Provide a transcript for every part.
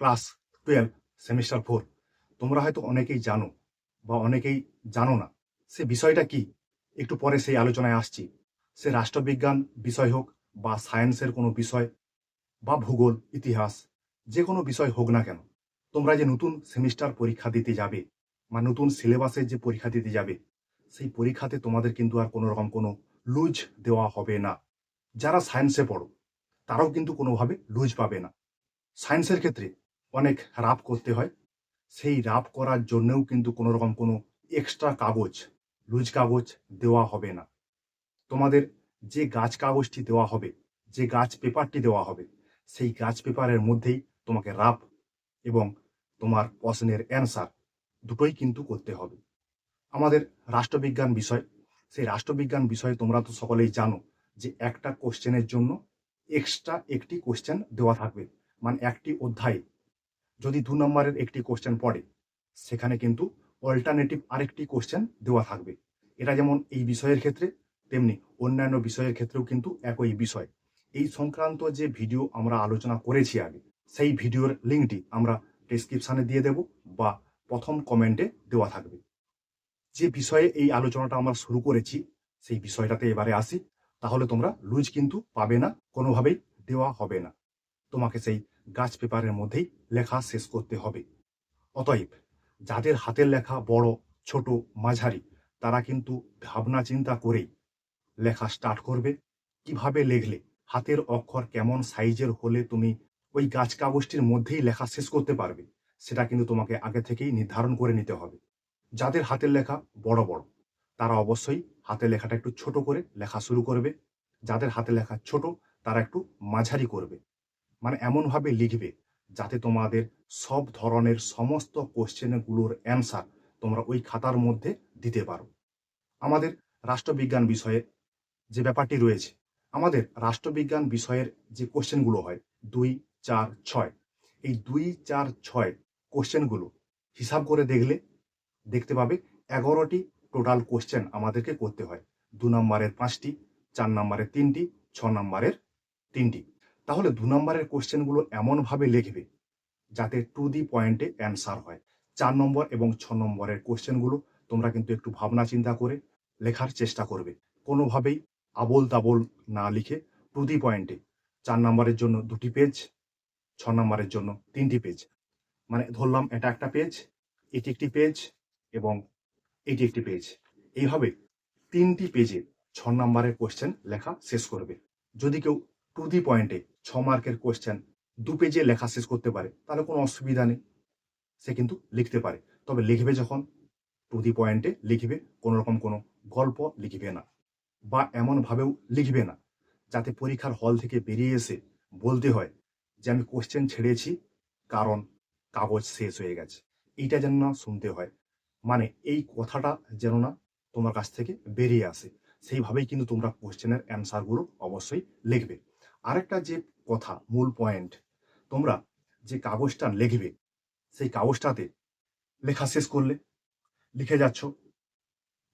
Class 12 semester 4 তোমরা হয়তো অনেকেই জানো বা অনেকেই জানো না সে বিষয়টা কি। একটু পরে সেই আলোচনায় আসছি। সে রাষ্ট্রবিজ্ঞান বিষয় হোক বা সায়েন্সের কোনো বিষয় বা ভূগোল, ইতিহাস, যে কোনো বিষয় হোক না কেন, তোমরা যে নতুন সেমিস্টার পরীক্ষা দিতে যাবে বা নতুন সিলেবাসের যে পরীক্ষা দিতে যাবে, সেই পরীক্ষাতে তোমাদের কিন্তু আর কোনো রকম কোনো লুজ দেওয়া হবে না। যারা সায়েন্সে পড়ো তারাও কিন্তু কোনোভাবে লুজ পাবে না। সায়েন্সের ক্ষেত্রে অনেক রাফ করতে হয়, সেই রাফ করার জন্যও কিন্তু কোনো রকম কোনো এক্সট্রা কাগজ, লুজ কাগজ দেওয়া হবে না। তোমাদের যে গাছ কাগজটি দেওয়া হবে, যে গাছ পেপারটি দেওয়া হবে, সেই গাছ পেপারের মধ্যেই তোমাকে রাফ এবং তোমার প্রশ্নের অ্যান্সার দুটোই কিন্তু করতে হবে। আমাদের রাষ্ট্রবিজ্ঞান বিষয়, সেই রাষ্ট্রবিজ্ঞান বিষয়ে তোমরা তো সকলেই জানো যে একটা কোশ্চেনের জন্য এক্সট্রা একটি কোশ্চেন দেওয়া থাকবে। মানে একটি অধ্যায়ে যদি 2 নম্বরের একটি কোশ্চেন পড়ে, সেখানে কিন্তু অল্টারনেটিভ আরেকটি কোশ্চেন দেওয়া থাকবে। এটা যেমন এই বিষয়ের ক্ষেত্রে, তেমনি অন্যান্য বিষয়ের ক্ষেত্রেও কিন্তু একই বিষয়। এই সংক্রান্ত যে ভিডিও আমরা আলোচনা করেছি আগে, সেই ভিডিওর লিঙ্কটি আমরা ডেসক্রিপশানে দিয়ে দেব বা প্রথম কমেন্টে দেওয়া থাকবে। যে বিষয়ে এই আলোচনাটা আমরা শুরু করেছি, সেই বিষয়টাতে এবারে আসি। তাহলে তোমরা লুজ কিন্তু পাবে না, কোনোভাবেই দেওয়া হবে না। তোমাকে সেই গাছ পেপারের মধ্যেই লেখা শেষ করতে হবে। অতএব যাদের হাতের লেখা বড়, ছোট, মাঝারি, তারা কিন্তু ভাবনা চিন্তা করেই লেখা স্টার্ট করবে। কিভাবে লিখলে, হাতের অক্ষর কেমন সাইজের হলে তুমি ওই গাছ কাগজটির মধ্যেই লেখা শেষ করতে পারবে, সেটা কিন্তু তোমাকে আগে থেকেই নির্ধারণ করে নিতে হবে। যাদের হাতের লেখা বড় বড়, তারা অবশ্যই হাতের লেখাটা একটু ছোট করে লেখা শুরু করবে। যাদের হাতের লেখা ছোট, তারা একটু মাঝারি করবে। মানে এমনভাবে লিখবে যাতে তোমাদের সব ধরনের সমস্ত কোশ্চেনগুলোর অ্যান্সার তোমরা ওই খাতার মধ্যে দিতে পারো। আমাদের রাষ্ট্রবিজ্ঞান বিষয়ে যে ব্যাপারটি রয়েছে, আমাদের রাষ্ট্রবিজ্ঞান বিষয়ের যে কোশ্চেনগুলো হয় 2, 4, 6, এই 2, 4, 6 কোশ্চেনগুলো হিসাব করে দেখতে পাবে 11টি টোটাল কোশ্চেন আমাদেরকে করতে হয়। 2 নম্বরের 5টি, 4 নম্বরের 3টি, 6 নম্বরের 3টি। তাহলে 2 নম্বরের কোশ্চেনগুলো এমনভাবে লিখবে যাতে টু দি পয়েন্টে অ্যান্সার হয়। 4 নম্বর এবং 6 নম্বরের কোশ্চেনগুলো তোমরা কিন্তু একটু ভাবনা চিন্তা করে লেখার চেষ্টা করবে। কোনোভাবেই আবোল তাবোল না লিখে টু দি পয়েন্টে 4 নম্বরের জন্য 2টি পেজ, 6 নম্বরের জন্য 3টি পেজ। মানে ধরলাম এটা একটা পেজ, এটি একটি পেজ এবং এটি একটি পেজ। এইভাবে 3টি পেজে 6 নম্বরের কোশ্চেন লেখা শেষ করবে। যদি কেউ টু দি পয়েন্টে 6 মার্কের কোশ্চেন 2 পেজে লেখা শেষ করতে পারে, তাহলে কোনো অসুবিধা নেই, সে কিন্তু লিখতে পারে। তবে লিখবে যখন টু দি পয়েন্টে লিখবে, কোনো রকম কোনো গল্প লিখবে না বা এমনভাবেও লিখবে না যাতে পরীক্ষার হল থেকে বেরিয়ে এসে বলতে হয় যে আমি কোশ্চেন ছেড়েছি কারণ কাগজ শেষ হয়ে গেছে। এইটা যেন না শুনতে হয়। মানে এই কথাটা যেন না তোমার কাছ থেকে বেরিয়ে আসে, সেইভাবেই কিন্তু তোমরা কোশ্চেনের অ্যান্সারগুলো অবশ্যই লিখবে। আরেকটা যে কথা, মূল পয়েন্ট, তোমরা যে কাগজটা লিখবে, সেই কাগজটাতে লেখা শেষ করলে, লিখে যাচ্ছ,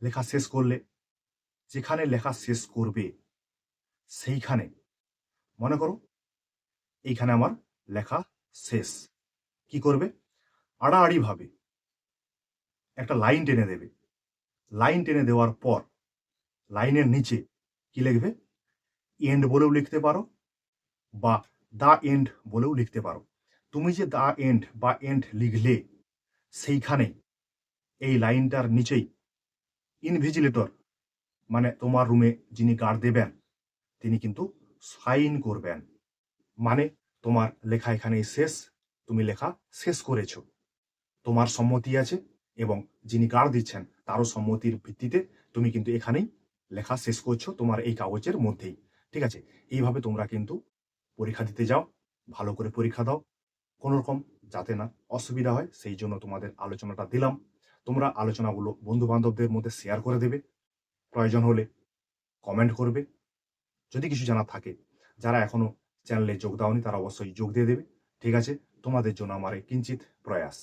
লেখা শেষ করলে যেখানে লেখা শেষ করবে সেইখানে মনে করো এইখানে আমার লেখা শেষ। কি করবে? আড়াআড়িভাবে একটা লাইন টেনে দেবে। লাইন টেনে দেওয়ার পর লাইনের নিচে কি লিখবে? এন্ড বলেও লিখতে পারো বা দা এন্ড বলেও লিখতে পারো। তুমি যে দা এন্ড বা এন্ড লিখলে, সেইখানে এই লাইনটার নিচেই ইনভিজিলেটর, মানে তোমার রুমে যিনি গার্ড দেবেন, তিনি কিন্তু সাইন করবেন। মানে তোমার লেখা এখানেই শেষ, তুমি লেখা শেষ করেছ, তোমার সম্মতি আছে এবং যিনি গার্ড দিচ্ছেন তারও সম্মতির ভিত্তিতে তুমি কিন্তু এখানেই লেখা শেষ করছো তোমার এই কাগজের মধ্যেই। ঠিক আছে? এইভাবে তোমরা কিন্তু পরীক্ষা দিতে যাও, ভালো করে পরীক্ষা দাও, কোনো রকম যাতে না অসুবিধা হয় সেই জন্য তোমাদের আলোচনাটা দিলাম। তোমরা আলোচনাগুলো বন্ধু বান্ধবদের মধ্যে শেয়ার করে দেবে, প্রয়োজন হলে কমেন্ট করবে। যদি কিছু জানার থাকে, যারা এখনো চ্যানেলে যোগ দাওনি তারা অবশ্যই যোগ দিয়ে দেবে। ঠিক আছে? তোমাদের জন্য আমার এই কিঞ্চিত প্রয়াস।